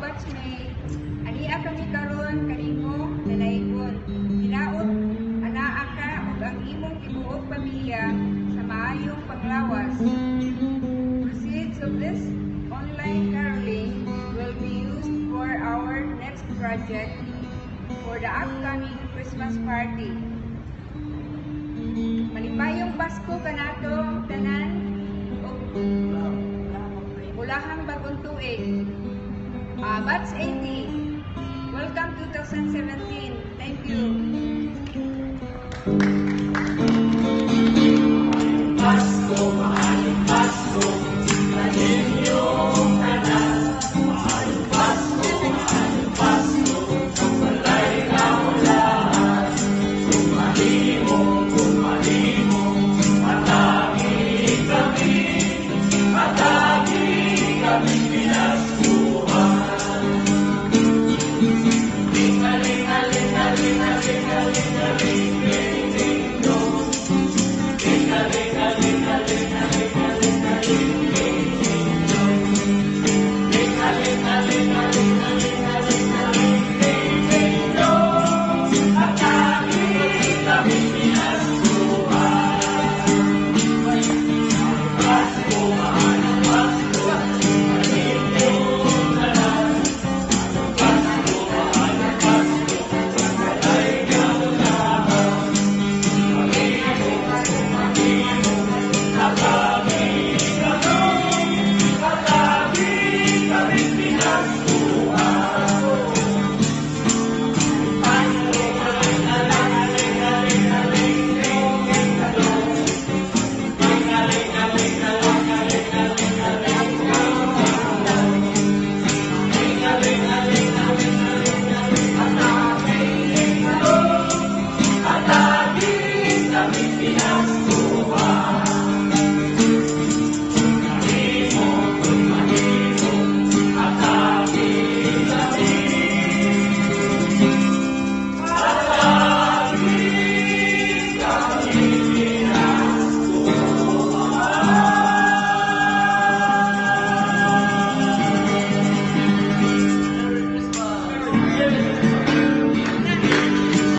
Watchmate, ania kami karon kanimo nanaygon. Hinaot anaa ka ug ang imong tibuok pamilya sa maayong panglawas. Proceeds of this online caroling will be used for our next project for the upcoming Christmas party. Malipayong Pasko kanato tanan ug ulahang bagong tuig. Batch 80. Welcome 2017. Thank you. Pasko, maayong Pasko, kaninyong tanan. Maayong Pasko, walay kamulaan. Kung mahimo, matagi kami pinaskuhan. Kami pinaskuhan.